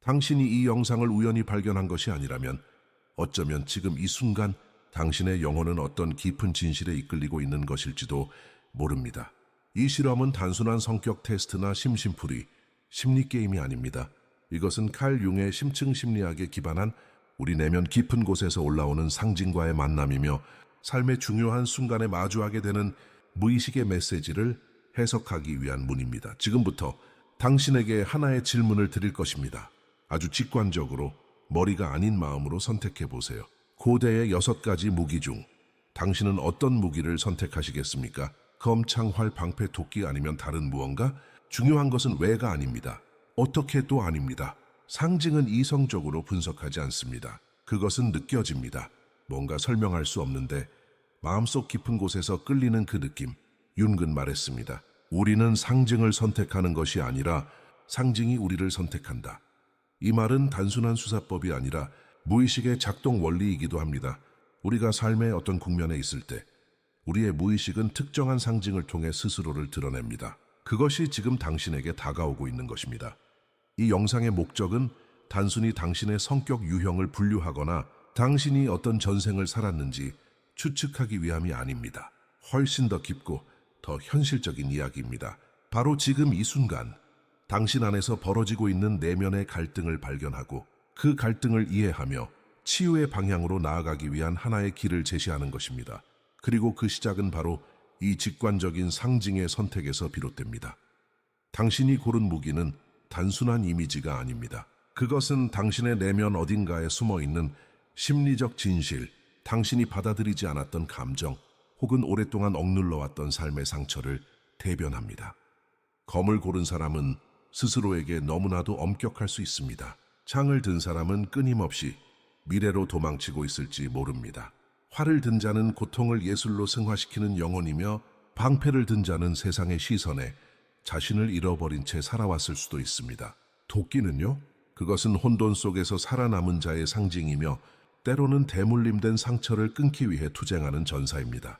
당신이 이 영상을 우연히 발견한 것이 아니라면 어쩌면 지금 이 순간 당신의 영혼은 어떤 깊은 진실에 이끌리고 있는 것일지도 모릅니다. 이 실험은 단순한 성격 테스트나 심심풀이, 심리게임이 아닙니다. 이것은 칼 융의 심층 심리학에 기반한 우리 내면 깊은 곳에서 올라오는 상징과의 만남이며 삶의 중요한 순간에 마주하게 되는 무의식의 메시지를 해석하기 위한 문입니다. 지금부터 당신에게 하나의 질문을 드릴 것입니다. 아주 직관적으로 머리가 아닌 마음으로 선택해 보세요. 고대의 6가지 무기 중 당신은 어떤 무기를 선택하시겠습니까? 검, 창, 활, 방패, 도끼 아니면 다른 무언가? 중요한 것은 왜가 아닙니다. 어떻게도 아닙니다. 상징은 이성적으로 분석하지 않습니다. 그것은 느껴집니다. 뭔가 설명할 수 없는데 마음속 깊은 곳에서 끌리는 그 느낌. 윤근 말했습니다. 우리는 상징을 선택하는 것이 아니라 상징이 우리를 선택한다. 이 말은 단순한 수사법이 아니라 무의식의 작동 원리이기도 합니다. 우리가 삶의 어떤 국면에 있을 때 우리의 무의식은 특정한 상징을 통해 스스로를 드러냅니다. 그것이 지금 당신에게 다가오고 있는 것입니다. 이 영상의 목적은 단순히 당신의 성격 유형을 분류하거나 당신이 어떤 전생을 살았는지 추측하기 위함이 아닙니다. 훨씬 더 깊고 더 현실적인 이야기입니다. 바로 지금 이 순간 당신 안에서 벌어지고 있는 내면의 갈등을 발견하고 그 갈등을 이해하며 치유의 방향으로 나아가기 위한 하나의 길을 제시하는 것입니다. 그리고 그 시작은 바로 이 직관적인 상징의 선택에서 비롯됩니다. 당신이 고른 무기는 단순한 이미지가 아닙니다. 그것은 당신의 내면 어딘가에 숨어있는 심리적 진실, 당신이 받아들이지 않았던 감정, 혹은 오랫동안 억눌러왔던 삶의 상처를 대변합니다. 검을 고른 사람은 스스로에게 너무나도 엄격할 수 있습니다. 창을 든 사람은 끊임없이 미래로 도망치고 있을지 모릅니다. 활을 든 자는 고통을 예술로 승화시키는 영혼이며 방패를 든 자는 세상의 시선에 자신을 잃어버린 채 살아왔을 수도 있습니다. 도끼는요? 그것은 혼돈 속에서 살아남은 자의 상징이며 때로는 대물림된 상처를 끊기 위해 투쟁하는 전사입니다.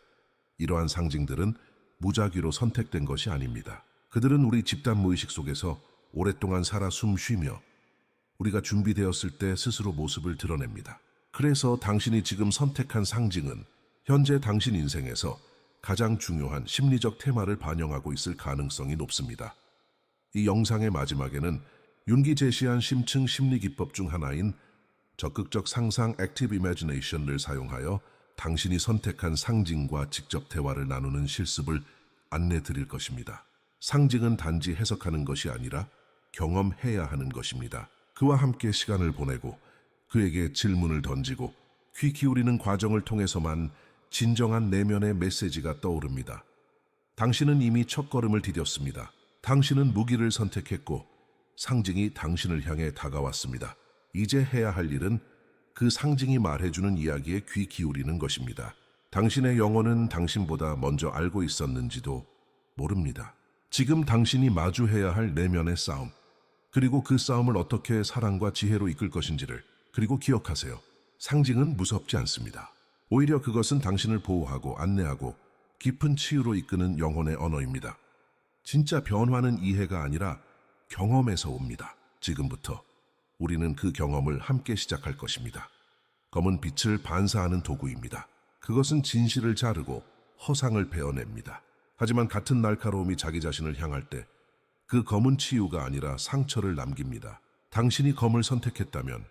이러한 상징들은 무작위로 선택된 것이 아닙니다. 그들은 우리 집단 무의식 속에서 오랫동안 살아 숨쉬며 우리가 준비되었을 때 스스로 모습을 드러냅니다. 그래서 당신이 지금 선택한 상징은 현재 당신 인생에서 가장 중요한 심리적 테마를 반영하고 있을 가능성이 높습니다. 이 영상의 마지막에는 윤기 제시한 심층 심리 기법 중 하나인 적극적 상상 Active Imagination을 사용하여 당신이 선택한 상징과 직접 대화를 나누는 실습을 안내 드릴 것입니다. 상징은 단지 해석하는 것이 아니라 경험해야 하는 것입니다. 그와 함께 시간을 보내고 그에게 질문을 던지고 귀 기울이는 과정을 통해서만 진정한 내면의 메시지가 떠오릅니다. 당신은 이미 첫걸음을 디뎠습니다. 당신은 무기를 선택했고 상징이 당신을 향해 다가왔습니다. 이제 해야 할 일은 그 상징이 말해주는 이야기에 귀 기울이는 것입니다. 당신의 영혼은 당신보다 먼저 알고 있었는지도 모릅니다. 지금 당신이 마주해야 할 내면의 싸움, 그리고 그 싸움을 어떻게 사랑과 지혜로 이끌 것인지를, 그리고 기억하세요. 상징은 무섭지 않습니다. 오히려 그것은 당신을 보호하고 안내하고 깊은 치유로 이끄는 영혼의 언어입니다. 진짜 변화는 이해가 아니라 경험에서 옵니다. 지금부터 우리는 그 경험을 함께 시작할 것입니다. 검은 빛을 반사하는 도구입니다. 그것은 진실을 자르고 허상을 베어냅니다. 하지만 같은 날카로움이 자기 자신을 향할 때 그 검은 치유가 아니라 상처를 남깁니다. 당신이 검을 선택했다면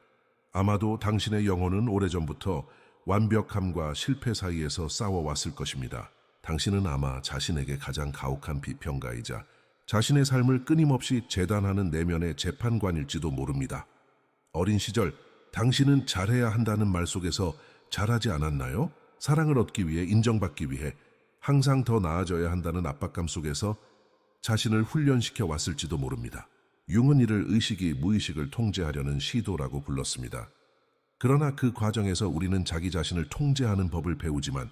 아마도 당신의 영혼은 오래전부터 완벽함과 실패 사이에서 싸워왔을 것입니다. 당신은 아마 자신에게 가장 가혹한 비평가이자 자신의 삶을 끊임없이 재단하는 내면의 재판관일지도 모릅니다. 어린 시절 당신은 잘해야 한다는 말 속에서 잘하지 않았나요? 사랑을 얻기 위해, 인정받기 위해 항상 더 나아져야 한다는 압박감 속에서 자신을 훈련시켜 왔을지도 모릅니다. 융은 이를 의식이 무의식을 통제하려는 시도라고 불렀습니다. 그러나 그 과정에서 우리는 자기 자신을 통제하는 법을 배우지만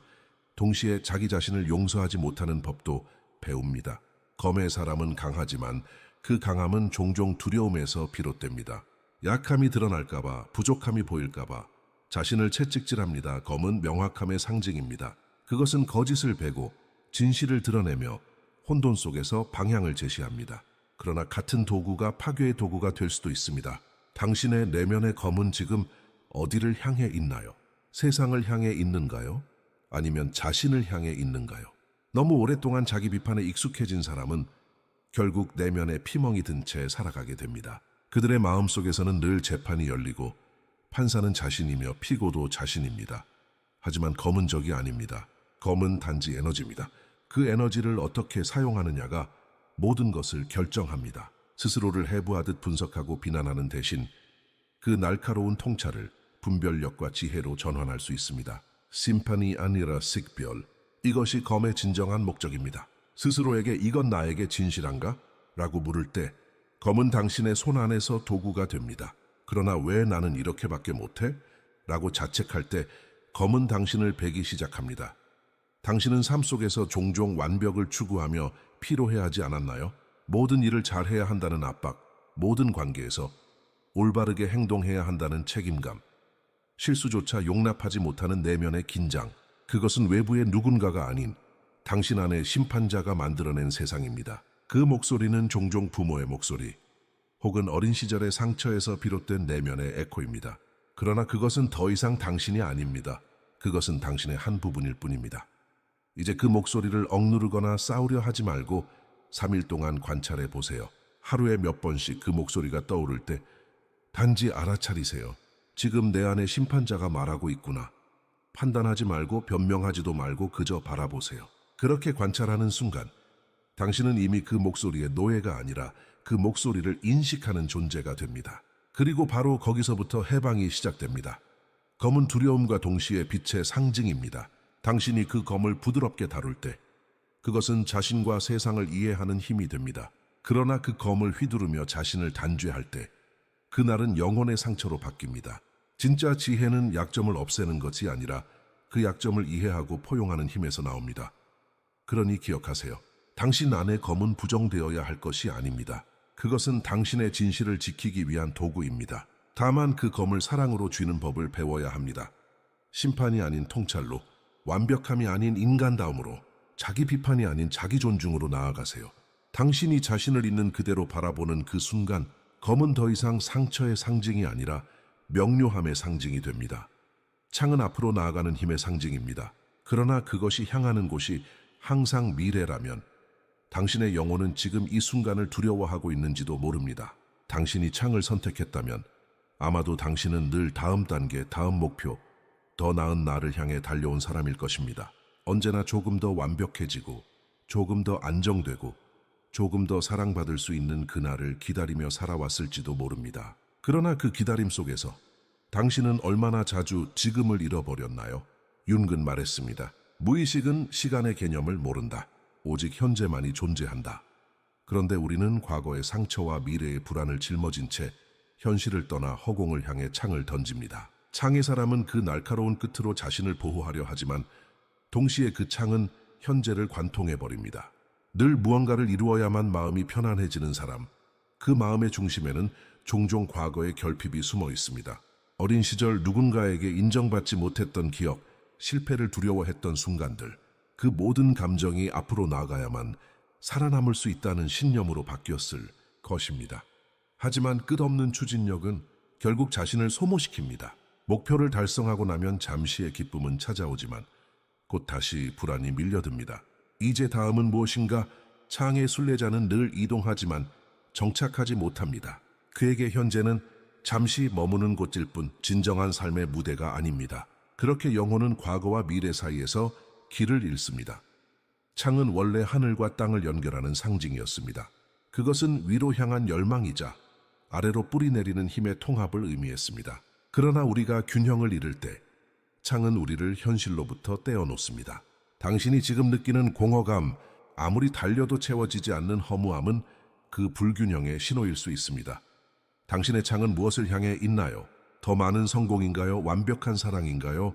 동시에 자기 자신을 용서하지 못하는 법도 배웁니다. 검의 사람은 강하지만 그 강함은 종종 두려움에서 비롯됩니다. 약함이 드러날까봐, 부족함이 보일까봐 자신을 채찍질합니다. 검은 명확함의 상징입니다. 그것은 거짓을 베고 진실을 드러내며 혼돈 속에서 방향을 제시합니다. 그러나 같은 도구가 파괴의 도구가 될 수도 있습니다. 당신의 내면의 검은 지금 어디를 향해 있나요? 세상을 향해 있는가요? 아니면 자신을 향해 있는가요? 너무 오랫동안 자기 비판에 익숙해진 사람은 결국 내면에 피멍이 든 채 살아가게 됩니다. 그들의 마음속에서는 늘 재판이 열리고 판사는 자신이며 피고도 자신입니다. 하지만 검은 적이 아닙니다. 검은 단지 에너지입니다. 그 에너지를 어떻게 사용하느냐가 모든 것을 결정합니다. 스스로를 해부하듯 분석하고 비난하는 대신 그 날카로운 통찰을 분별력과 지혜로 전환할 수 있습니다. 심판이 아니라 식별. 이것이 검의 진정한 목적입니다. 스스로에게 이건 나에게 진실한가? 라고 물을 때 검은 당신의 손 안에서 도구가 됩니다. 그러나 왜 나는 이렇게밖에 못해? 라고 자책할 때 검은 당신을 베기 시작합니다. 당신은 삶 속에서 종종 완벽을 추구하며 피로해하지 않았나요? 모든 일을 잘해야 한다는 압박, 모든 관계에서 올바르게 행동해야 한다는 책임감, 실수조차 용납하지 못하는 내면의 긴장, 그것은 외부의 누군가가 아닌 당신 안의 심판자가 만들어낸 세상입니다. 그 목소리는 종종 부모의 목소리, 혹은 어린 시절의 상처에서 비롯된 내면의 에코입니다. 그러나 그것은 더 이상 당신이 아닙니다. 그것은 당신의 한 부분일 뿐입니다. 이제 그 목소리를 억누르거나 싸우려 하지 말고 3일 동안 관찰해 보세요. 하루에 몇 번씩 그 목소리가 떠오를 때 단지 알아차리세요. 지금 내 안에 심판자가 말하고 있구나. 판단하지 말고 변명하지도 말고 그저 바라보세요. 그렇게 관찰하는 순간 당신은 이미 그 목소리의 노예가 아니라 그 목소리를 인식하는 존재가 됩니다. 그리고 바로 거기서부터 해방이 시작됩니다. 검은 두려움과 동시에 빛의 상징입니다. 당신이 그 검을 부드럽게 다룰 때 그것은 자신과 세상을 이해하는 힘이 됩니다. 그러나 그 검을 휘두르며 자신을 단죄할 때 그날은 영혼의 상처로 바뀝니다. 진짜 지혜는 약점을 없애는 것이 아니라 그 약점을 이해하고 포용하는 힘에서 나옵니다. 그러니 기억하세요. 당신 안의 검은 부정되어야 할 것이 아닙니다. 그것은 당신의 진실을 지키기 위한 도구입니다. 다만 그 검을 사랑으로 쥐는 법을 배워야 합니다. 심판이 아닌 통찰로, 완벽함이 아닌 인간다움으로, 자기 비판이 아닌 자기 존중으로 나아가세요. 당신이 자신을 있는 그대로 바라보는 그 순간 검은 더 이상 상처의 상징이 아니라 명료함의 상징이 됩니다. 창은 앞으로 나아가는 힘의 상징입니다. 그러나 그것이 향하는 곳이 항상 미래라면 당신의 영혼은 지금 이 순간을 두려워하고 있는지도 모릅니다. 당신이 창을 선택했다면 아마도 당신은 늘 다음 단계, 다음 목표, 더 나은 나를 향해 달려온 사람일 것입니다. 언제나 조금 더 완벽해지고, 조금 더 안정되고, 조금 더 사랑받을 수 있는 그날을 기다리며 살아왔을지도 모릅니다. 그러나 그 기다림 속에서 당신은 얼마나 자주 지금을 잃어버렸나요? 윤근 말했습니다. 무의식은 시간의 개념을 모른다. 오직 현재만이 존재한다. 그런데 우리는 과거의 상처와 미래의 불안을 짊어진 채 현실을 떠나 허공을 향해 창을 던집니다. 창의 사람은 그 날카로운 끝으로 자신을 보호하려 하지만 동시에 그 창은 현재를 관통해버립니다. 늘 무언가를 이루어야만 마음이 편안해지는 사람, 그 마음의 중심에는 종종 과거의 결핍이 숨어 있습니다. 어린 시절 누군가에게 인정받지 못했던 기억, 실패를 두려워했던 순간들, 그 모든 감정이 앞으로 나아가야만 살아남을 수 있다는 신념으로 바뀌었을 것입니다. 하지만 끝없는 추진력은 결국 자신을 소모시킵니다. 목표를 달성하고 나면 잠시의 기쁨은 찾아오지만 곧 다시 불안이 밀려듭니다. 이제 다음은 무엇인가? 창의 순례자는 늘 이동하지만 정착하지 못합니다. 그에게 현재는 잠시 머무는 곳일 뿐 진정한 삶의 무대가 아닙니다. 그렇게 영혼은 과거와 미래 사이에서 길을 잃습니다. 창은 원래 하늘과 땅을 연결하는 상징이었습니다. 그것은 위로 향한 열망이자 아래로 뿌리내리는 힘의 통합을 의미했습니다. 그러나 우리가 균형을 잃을 때 창은 우리를 현실로부터 떼어놓습니다. 당신이 지금 느끼는 공허감, 아무리 달려도 채워지지 않는 허무함은 그 불균형의 신호일 수 있습니다. 당신의 창은 무엇을 향해 있나요? 더 많은 성공인가요? 완벽한 사랑인가요?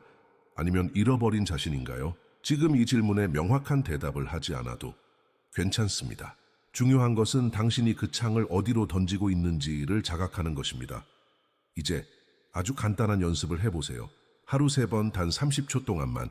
아니면 잃어버린 자신인가요? 지금 이 질문에 명확한 대답을 하지 않아도 괜찮습니다. 중요한 것은 당신이 그 창을 어디로 던지고 있는지를 자각하는 것입니다. 이제 아주 간단한 연습을 해보세요. 하루 3번 단 30초 동안만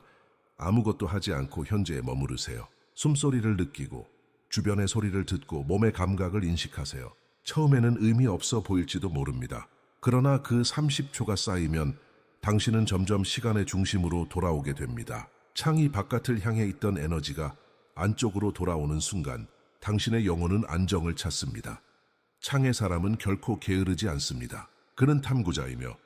아무것도 하지 않고 현재에 머무르세요. 숨소리를 느끼고 주변의 소리를 듣고 몸의 감각을 인식하세요. 처음에는 의미 없어 보일지도 모릅니다. 그러나 그 30초가 쌓이면 당신은 점점 시간의 중심으로 돌아오게 됩니다. 창이 바깥을 향해 있던 에너지가 안쪽으로 돌아오는 순간 당신의 영혼은 안정을 찾습니다. 창의 사람은 결코 게으르지 않습니다. 그는 탐구자이며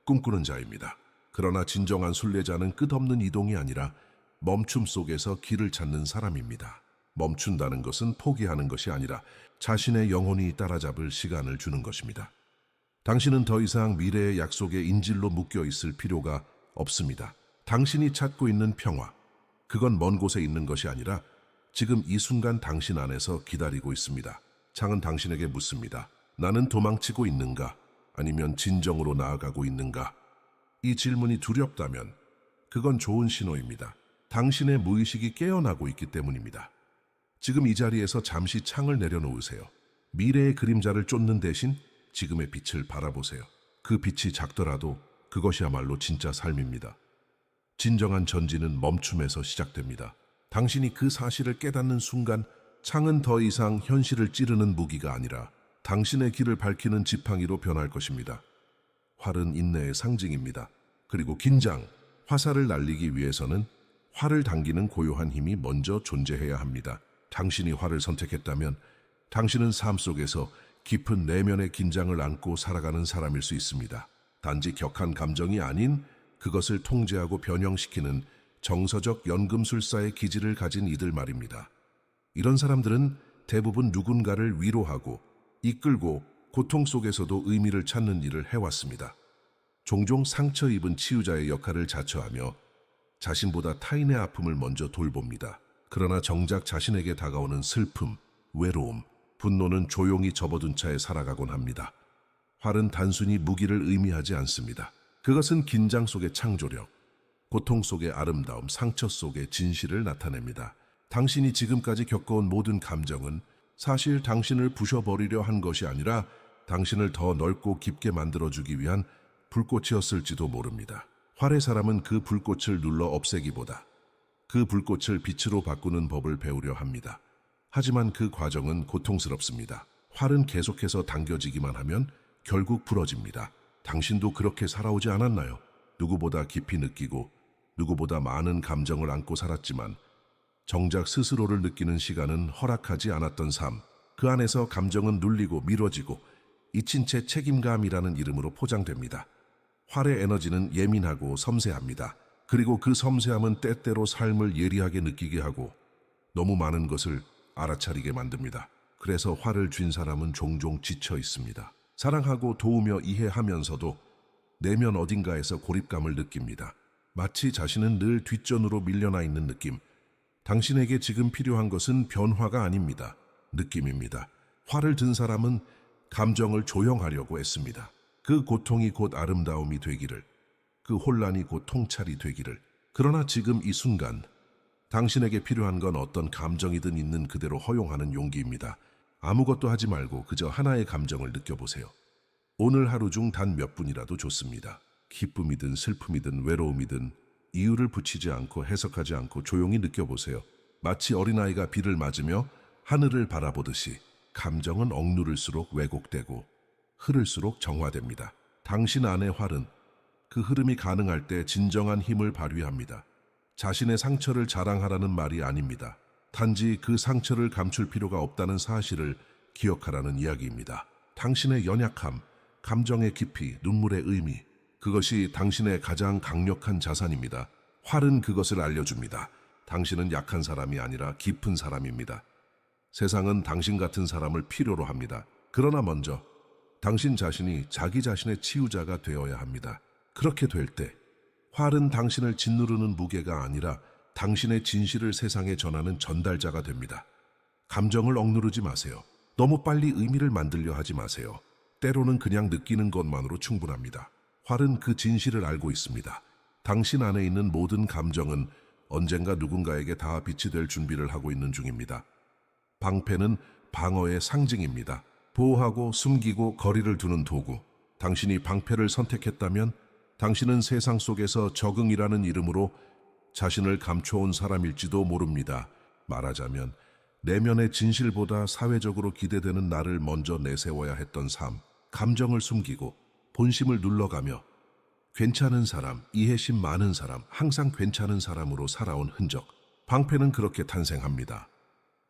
꿈꾸는 자입니다. 그러나 진정한 순례자는 끝없는 이동이 아니라 멈춤 속에서 길을 찾는 사람입니다. 멈춘다는 것은 포기하는 것이 아니라 자신의 영혼이 따라잡을 시간을 주는 것입니다. 당신은 더 이상 미래의 약속에 인질로 묶여 있을 필요가 없습니다. 당신이 찾고 있는 평화, 그건 먼 곳에 있는 것이 아니라 지금 이 순간 당신 안에서 기다리고 있습니다. 창은 당신에게 묻습니다. 나는 도망치고 있는가? 아니면 진정으로 나아가고 있는가? 이 질문이 두렵다면 그건 좋은 신호입니다. 당신의 무의식이 깨어나고 있기 때문입니다. 지금 이 자리에서 잠시 창을 내려놓으세요. 미래의 그림자를 쫓는 대신 지금의 빛을 바라보세요. 그 빛이 작더라도 그것이야말로 진짜 삶입니다. 진정한 전진은 멈춤에서 시작됩니다. 당신이 그 사실을 깨닫는 순간 창은 더 이상 현실을 찌르는 무기가 아니라 당신의 길을 밝히는 지팡이로 변할 것입니다. 활은 인내의 상징입니다. 그리고 긴장, 화살을 날리기 위해서는 활을 당기는 고요한 힘이 먼저 존재해야 합니다. 당신이 활을 선택했다면 당신은 삶 속에서 깊은 내면의 긴장을 안고 살아가는 사람일 수 있습니다. 단지 격한 감정이 아닌 그것을 통제하고 변형시키는 정서적 연금술사의 기질을 가진 이들 말입니다. 이런 사람들은 대부분 누군가를 위로하고 이끌고 고통 속에서도 의미를 찾는 일을 해왔습니다. 종종 상처 입은 치유자의 역할을 자처하며 자신보다 타인의 아픔을 먼저 돌봅니다. 그러나 정작 자신에게 다가오는 슬픔, 외로움, 분노는 조용히 접어둔 채 살아가곤 합니다. 활은 단순히 무기를 의미하지 않습니다. 그것은 긴장 속의 창조력, 고통 속의 아름다움, 상처 속의 진실을 나타냅니다. 당신이 지금까지 겪어온 모든 감정은 사실 당신을 부셔버리려 한 것이 아니라 당신을 더 넓고 깊게 만들어주기 위한 불꽃이었을지도 모릅니다. 활의 사람은 그 불꽃을 눌러 없애기보다 그 불꽃을 빛으로 바꾸는 법을 배우려 합니다. 하지만 그 과정은 고통스럽습니다. 활은 계속해서 당겨지기만 하면 결국 부러집니다. 당신도 그렇게 살아오지 않았나요? 누구보다 깊이 느끼고 누구보다 많은 감정을 안고 살았지만 정작 스스로를 느끼는 시간은 허락하지 않았던 삶. 그 안에서 감정은 눌리고 미뤄지고 잊힌 채 책임감이라는 이름으로 포장됩니다. 활의 에너지는 예민하고 섬세합니다. 그리고 그 섬세함은 때때로 삶을 예리하게 느끼게 하고 너무 많은 것을 알아차리게 만듭니다. 그래서 활을 쥔 사람은 종종 지쳐 있습니다. 사랑하고 도우며 이해하면서도 내면 어딘가에서 고립감을 느낍니다. 마치 자신은 늘 뒷전으로 밀려나 있는 느낌. 당신에게 지금 필요한 것은 변화가 아닙니다. 느낌입니다. 활을 든 사람은 감정을 조용하려고 애씁니다. 그 고통이 곧 아름다움이 되기를, 그 혼란이 곧 통찰이 되기를. 그러나 지금 이 순간 당신에게 필요한 건 어떤 감정이든 있는 그대로 허용하는 용기입니다. 아무것도 하지 말고 그저 하나의 감정을 느껴보세요. 오늘 하루 중 단 몇 분이라도 좋습니다. 기쁨이든 슬픔이든 외로움이든 이유를 붙이지 않고 해석하지 않고 조용히 느껴보세요. 마치 어린아이가 비를 맞으며 하늘을 바라보듯이 감정은 억누를수록 왜곡되고 흐를수록 정화됩니다. 당신 안의 활은 그 흐름이 가능할 때 진정한 힘을 발휘합니다. 자신의 상처를 자랑하라는 말이 아닙니다. 단지 그 상처를 감출 필요가 없다는 사실을 기억하라는 이야기입니다. 당신의 연약함, 감정의 깊이, 눈물의 의미, 그것이 당신의 가장 강력한 자산입니다. 활은 그것을 알려줍니다. 당신은 약한 사람이 아니라 깊은 사람입니다. 세상은 당신 같은 사람을 필요로 합니다. 그러나 먼저 당신 자신이 자기 자신의 치유자가 되어야 합니다. 그렇게 될 때 활은 당신을 짓누르는 무게가 아니라 당신의 진실을 세상에 전하는 전달자가 됩니다. 감정을 억누르지 마세요. 너무 빨리 의미를 만들려 하지 마세요. 때로는 그냥 느끼는 것만으로 충분합니다. 활은 그 진실을 알고 있습니다. 당신 안에 있는 모든 감정은 언젠가 누군가에게 다 빛이 될 준비를 하고 있는 중입니다. 방패는 방어의 상징입니다. 보호하고 숨기고 거리를 두는 도구. 당신이 방패를 선택했다면 당신은 세상 속에서 적응이라는 이름으로 자신을 감춰온 사람일지도 모릅니다. 말하자면 내면의 진실보다 사회적으로 기대되는 나를 먼저 내세워야 했던 삶. 감정을 숨기고 본심을 눌러가며 괜찮은 사람, 이해심 많은 사람, 항상 괜찮은 사람으로 살아온 흔적. 방패는 그렇게 탄생합니다.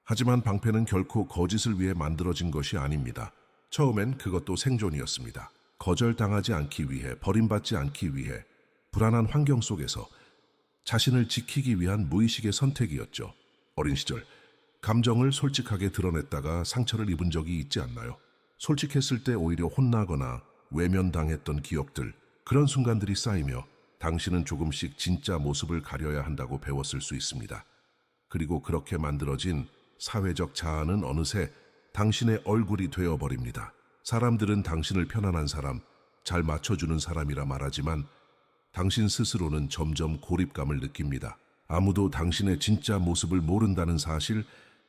하지만 방패는 결코 거짓을 위해 만들어진 것이 아닙니다. 처음엔 그것도 생존이었습니다. 거절당하지 않기 위해, 버림받지 않기 위해, 불안한 환경 속에서 자신을 지키기 위한 무의식의 선택이었죠. 어린 시절, 감정을 솔직하게 드러냈다가 상처를 입은 적이 있지 않나요? 솔직했을 때 오히려 혼나거나 외면당했던 기억들, 그런 순간들이 쌓이며 당신은 조금씩 진짜 모습을 가려야 한다고 배웠을 수 있습니다. 그리고 그렇게 만들어진 사회적 자아는 어느새 당신의 얼굴이 되어버립니다. 사람들은 당신을 편안한 사람, 잘 맞춰주는 사람이라 말하지만 당신 스스로는 점점 고립감을 느낍니다. 아무도 당신의 진짜 모습을 모른다는 사실,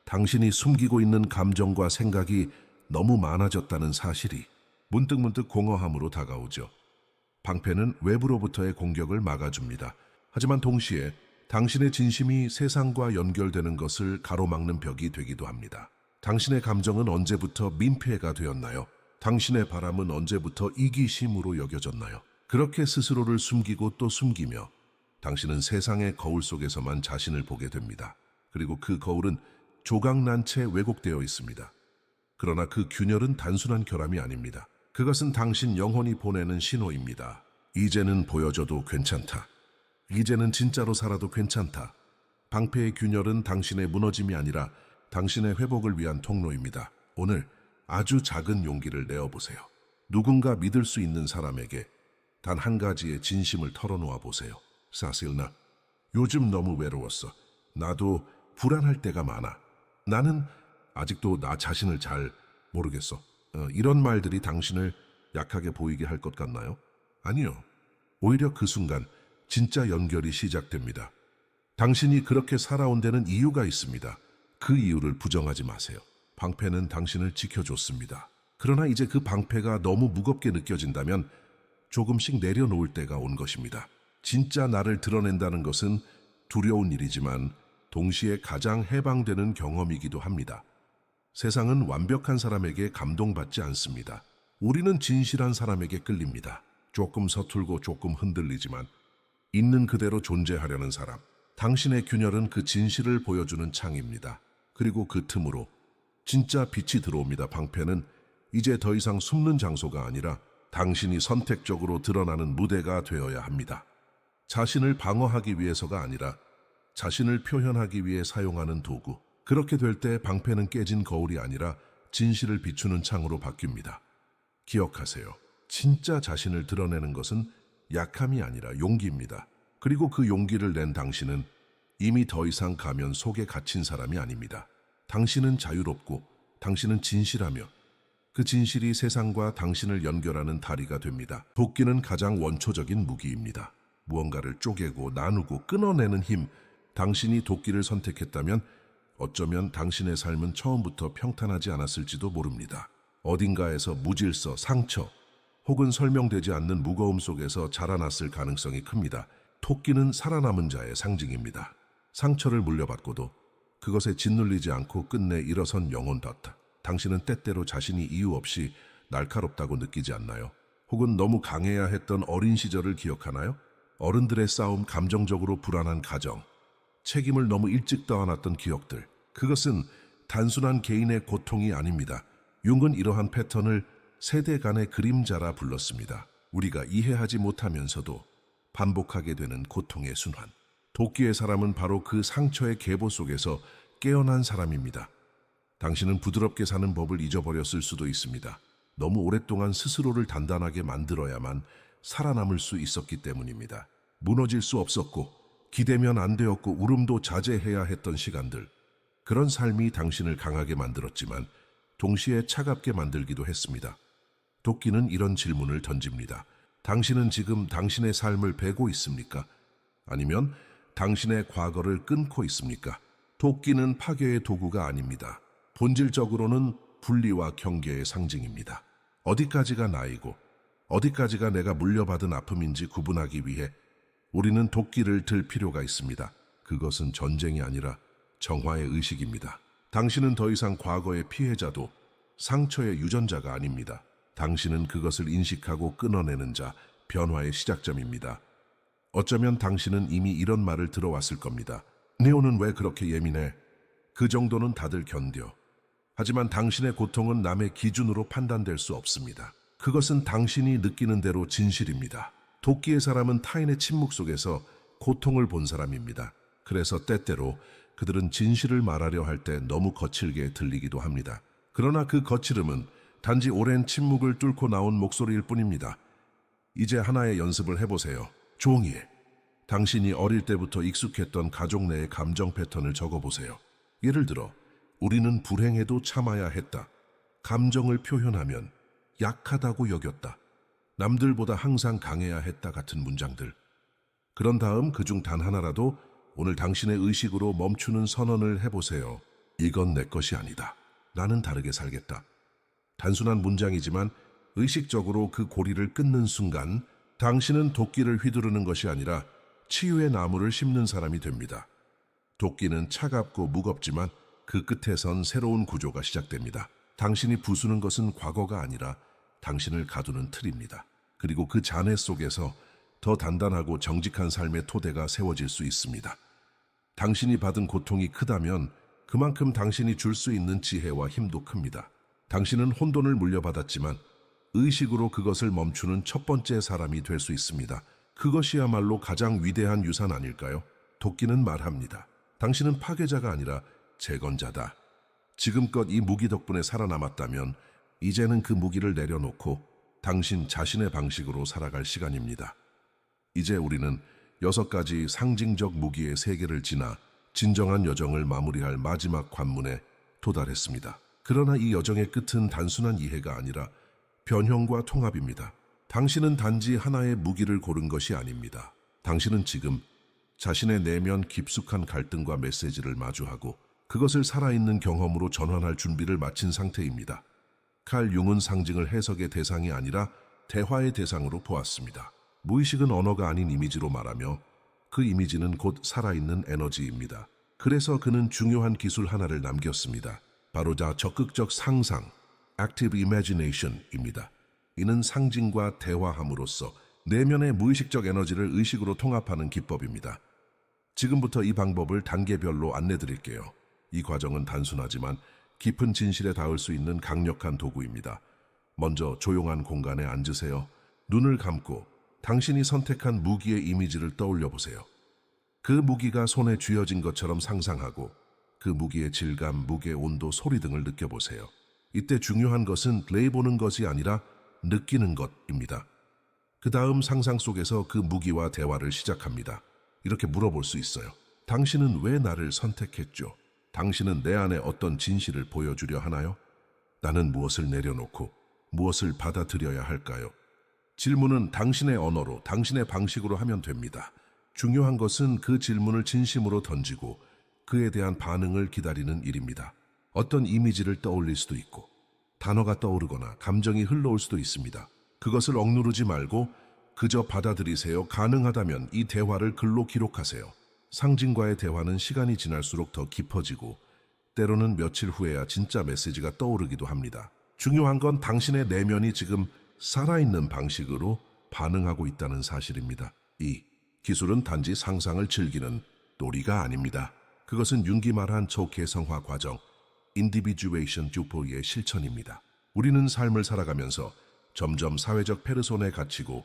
당신이 숨기고 있는 감정과 생각이 너무 많아졌다는 사실이 문득문득 공허함으로 다가오죠. 방패는 외부로부터의 공격을 막아줍니다. 하지만 동시에 당신의 진심이 세상과 연결되는 것을 가로막는 벽이 되기도 합니다. 당신의 감정은 언제부터 민폐가 되었나요? 당신의 바람은 언제부터 이기심으로 여겨졌나요? 그렇게 스스로를 숨기고 또 숨기며 당신은 세상의 거울 속에서만 자신을 보게 됩니다. 그리고 그 거울은 조각난 채 왜곡되어 있습니다. 그러나 그 균열은 단순한 결함이 아닙니다. 그것은 당신 영혼이 보내는 신호입니다. 이제는 보여줘도 괜찮다. 이제는 진짜로 살아도 괜찮다. 방패의 균열은 당신의 무너짐이 아니라 당신의 회복을 위한 통로입니다. 오늘 아주 작은 용기를 내어보세요. 누군가 믿을 수 있는 사람에게 단 한 가지의 진심을 털어놓아 보세요. 사실 나 요즘 너무 외로웠어. 나도 불안할 때가 많아. 나는 아직도 나 자신을 잘 모르겠어. 이런 말들이 당신을 약하게 보이게 할 것 같나요? 아니요. 오히려 그 순간 진짜 연결이 시작됩니다. 당신이 그렇게 살아온 데는 이유가 있습니다. 그 이유를 부정하지 마세요. 방패는 당신을 지켜줬습니다. 그러나 이제 그 방패가 너무 무겁게 느껴진다면 조금씩 내려놓을 때가 온 것입니다. 진짜 나를 드러낸다는 것은 두려운 일이지만 동시에 가장 해방되는 경험이기도 합니다. 세상은 완벽한 사람에게 감동받지 않습니다. 우리는 진실한 사람에게 끌립니다. 조금 서툴고 조금 흔들리지만 있는 그대로 존재하려는 사람. 당신의 균열은 그 진실을 보여주는 창입니다. 그리고 그 틈으로 진짜 빛이 들어옵니다. 방패는 이제 더 이상 숨는 장소가 아니라 당신이 선택적으로 드러나는 무대가 되어야 합니다. 자신을 방어하기 위해서가 아니라 자신을 표현하기 위해 사용하는 도구. 그렇게 될 때 방패는 깨진 거울이 아니라 진실을 비추는 창으로 바뀝니다. 기억하세요. 진짜 자신을 드러내는 것은 약함이 아니라 용기입니다. 그리고 그 용기를 낸 당신은 이미 더 이상 가면 속에 갇힌 사람이 아닙니다. 당신은 자유롭고 당신은 진실하며 그 진실이 세상과 당신을 연결하는 다리가 됩니다. 도끼는 가장 원초적인 무기입니다. 무언가를 쪼개고 나누고 끊어내는 힘. 당신이 도끼를 선택했다면 어쩌면 당신의 삶은 처음부터 평탄하지 않았을지도 모릅니다. 어딘가에서 무질서, 상처, 혹은 설명되지 않는 무거움 속에서 자라났을 가능성이 큽니다. 토끼는 살아남은 자의 상징입니다. 상처를 물려받고도 그것에 짓눌리지 않고 끝내 일어선 영혼 덧다. 당신은 때때로 자신이 이유 없이 날카롭다고 느끼지 않나요? 혹은 너무 강해야 했던 어린 시절을 기억하나요? 어른들의 싸움, 감정적으로 불안한 가정, 책임을 너무 일찍 떠안았던 기억들. 그것은 단순한 개인의 고통이 아닙니다. 융은 이러한 패턴을 세대 간의 그림자라 불렀습니다. 우리가 이해하지 못하면서도 반복하게 되는 고통의 순환. 도끼의 사람은 바로 그 상처의 계보 속에서 깨어난 사람입니다. 당신은 부드럽게 사는 법을 잊어버렸을 수도 있습니다. 너무 오랫동안 스스로를 단단하게 만들어야만 살아남을 수 있었기 때문입니다. 무너질 수 없었고 기대면 안 되었고 울음도 자제해야 했던 시간들. 그런 삶이 당신을 강하게 만들었지만 동시에 차갑게 만들기도 했습니다. 도끼는 이런 질문을 던집니다. 당신은 지금 당신의 삶을 베고 있습니까? 아니면 당신의 과거를 끊고 있습니까? 도끼는 파괴의 도구가 아닙니다. 본질적으로는 분리와 경계의 상징입니다. 어디까지가 나이고 어디까지가 내가 물려받은 아픔인지 구분하기 위해 우리는 도끼를 들 필요가 있습니다. 그것은 전쟁이 아니라 정화의 의식입니다. 당신은 더 이상 과거의 피해자도 상처의 유전자가 아닙니다. 당신은 그것을 인식하고 끊어내는 자, 변화의 시작점입니다. 어쩌면 당신은 이미 이런 말을 들어왔을 겁니다. 네오는 왜 그렇게 예민해? 그 정도는 다들 견뎌. 하지만 당신의 고통은 남의 기준으로 판단될 수 없습니다. 그것은 당신이 느끼는 대로 진실입니다. 도끼의 사람은 타인의 침묵 속에서 고통을 본 사람입니다. 그래서 때때로 그들은 진실을 말하려 할 때 너무 거칠게 들리기도 합니다. 그러나 그 거칠음은 단지 오랜 침묵을 뚫고 나온 목소리일 뿐입니다. 이제 하나의 연습을 해보세요. 종이에 당신이 어릴 때부터 익숙했던 가족 내의 감정 패턴을 적어보세요. 예를 들어, 우리는 불행해도 참아야 했다. 감정을 표현하면 약하다고 여겼다. 남들보다 항상 강해야 했다 같은 문장들. 그런 다음 그중 단 하나라도 오늘 당신의 의식으로 멈추는 선언을 해보세요. 이건 내 것이 아니다. 나는 다르게 살겠다. 단순한 문장이지만 의식적으로 그 고리를 끊는 순간 당신은 도끼를 휘두르는 것이 아니라 치유의 나무를 심는 사람이 됩니다. 도끼는 차갑고 무겁지만 그 끝에선 새로운 구조가 시작됩니다. 당신이 부수는 것은 과거가 아니라 당신을 가두는 틀입니다. 그리고 그 잔해 속에서 더 단단하고 정직한 삶의 토대가 세워질 수 있습니다. 당신이 받은 고통이 크다면 그만큼 당신이 줄 수 있는 지혜와 힘도 큽니다. 당신은 혼돈을 물려받았지만 의식으로 그것을 멈추는 첫 번째 사람이 될 수 있습니다. 그것이야말로 가장 위대한 유산 아닐까요? 도끼는 말합니다. 당신은 파괴자가 아니라 재건자다. 지금껏 이 무기 덕분에 살아남았다면 이제는 그 무기를 내려놓고 당신 자신의 방식으로 살아갈 시간입니다. 이제 우리는 6가지 상징적 무기의 세계를 지나 진정한 여정을 마무리할 마지막 관문에 도달했습니다. 그러나 이 여정의 끝은 단순한 이해가 아니라 변형과 통합입니다. 당신은 단지 하나의 무기를 고른 것이 아닙니다. 당신은 지금 자신의 내면 깊숙한 갈등과 메시지를 마주하고 그것을 살아있는 경험으로 전환할 준비를 마친 상태입니다. 칼 융은 상징을 해석의 대상이 아니라 대화의 대상으로 보았습니다. 무의식은 언어가 아닌 이미지로 말하며 그 이미지는 곧 살아있는 에너지입니다. 그래서 그는 중요한 기술 하나를 남겼습니다. 바로 적극적 상상, Active Imagination입니다. 이는 상징과 대화함으로써 내면의 무의식적 에너지를 의식으로 통합하는 기법입니다. 지금부터 이 방법을 단계별로 안내드릴게요. 이 과정은 단순하지만 깊은 진실에 닿을 수 있는 강력한 도구입니다. 먼저 조용한 공간에 앉으세요. 눈을 감고 당신이 선택한 무기의 이미지를 떠올려 보세요. 그 무기가 손에 쥐어진 것처럼 상상하고 그 무기의 질감, 무게, 온도, 소리 등을 느껴보세요. 이때 중요한 것은 레이보는 것이 아니라 느끼는 것입니다. 그 다음 상상 속에서 그 무기와 대화를 시작합니다. 이렇게 물어볼 수 있어요. 당신은 왜 나를 선택했죠? 당신은 내 안에 어떤 진실을 보여주려 하나요? 나는 무엇을 내려놓고 무엇을 받아들여야 할까요? 질문은 당신의 언어로, 당신의 방식으로 하면 됩니다. 중요한 것은 그 질문을 진심으로 던지고 그에 대한 반응을 기다리는 일입니다. 어떤 이미지를 떠올릴 수도 있고 단어가 떠오르거나 감정이 흘러올 수도 있습니다. 그것을 억누르지 말고 그저 받아들이세요. 가능하다면 이 대화를 글로 기록하세요. 상징과의 대화는 시간이 지날수록 더 깊어지고 때로는 며칠 후에야 진짜 메시지가 떠오르기도 합니다. 중요한 건 당신의 내면이 지금 살아있는 방식으로 반응하고 있다는 사실입니다. 이 기술은 단지 상상을 즐기는 놀이가 아닙니다. 그것은 융기 말한 초개성화 과정, Individuation Dupo의 실천입니다. 우리는 삶을 살아가면서 점점 사회적 페르소나에 갇히고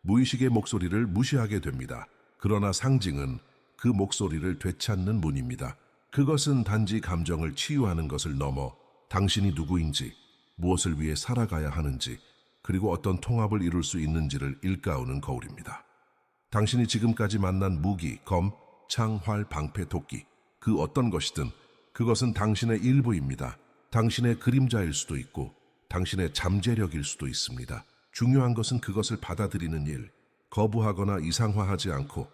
무의식의 목소리를 무시하게 됩니다. 그러나 상징은 그 목소리를 되찾는 문입니다. 그것은 단지 감정을 치유하는 것을 넘어 당신이 누구인지, 무엇을 위해 살아가야 하는지, 그리고 어떤 통합을 이룰 수 있는지를 일깨우는 거울입니다. 당신이 지금까지 만난 무기, 검, 창, 활, 방패, 도끼, 그 어떤 것이든 그것은 당신의 일부입니다. 당신의 그림자일 수도 있고 당신의 잠재력일 수도 있습니다. 중요한 것은 그것을 받아들이는 일, 거부하거나 이상화하지 않고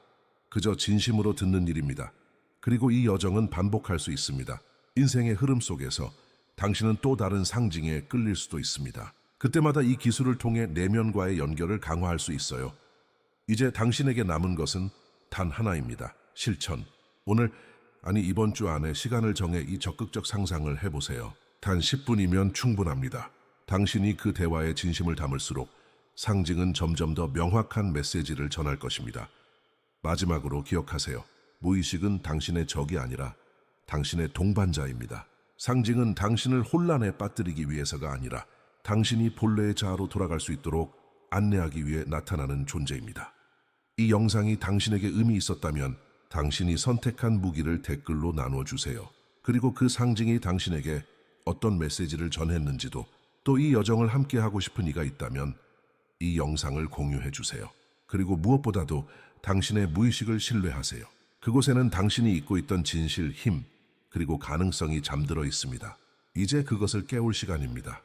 그저 진심으로 듣는 일입니다. 그리고 이 여정은 반복할 수 있습니다. 인생의 흐름 속에서 당신은 또 다른 상징에 끌릴 수도 있습니다. 그때마다 이 기술을 통해 내면과의 연결을 강화할 수 있어요. 이제 당신에게 남은 것은 단 하나입니다. 실천. 이번 주 안에 시간을 정해 이 적극적 상상을 해보세요. 단 10분이면 충분합니다. 당신이 그 대화에 진심을 담을수록 상징은 점점 더 명확한 메시지를 전할 것입니다. 마지막으로 기억하세요. 무의식은 당신의 적이 아니라 당신의 동반자입니다. 상징은 당신을 혼란에 빠뜨리기 위해서가 아니라 당신이 본래의 자아로 돌아갈 수 있도록 안내하기 위해 나타나는 존재입니다. 이 영상이 당신에게 의미 있었다면 당신이 선택한 무기를 댓글로 나눠주세요. 그리고 그 상징이 당신에게 어떤 메시지를 전했는지도, 또 이 여정을 함께 하고 싶은 이가 있다면 이 영상을 공유해 주세요. 그리고 무엇보다도 당신의 무의식을 신뢰하세요. 그곳에는 당신이 잊고 있던 진실, 힘, 그리고 가능성이 잠들어 있습니다. 이제 그것을 깨울 시간입니다.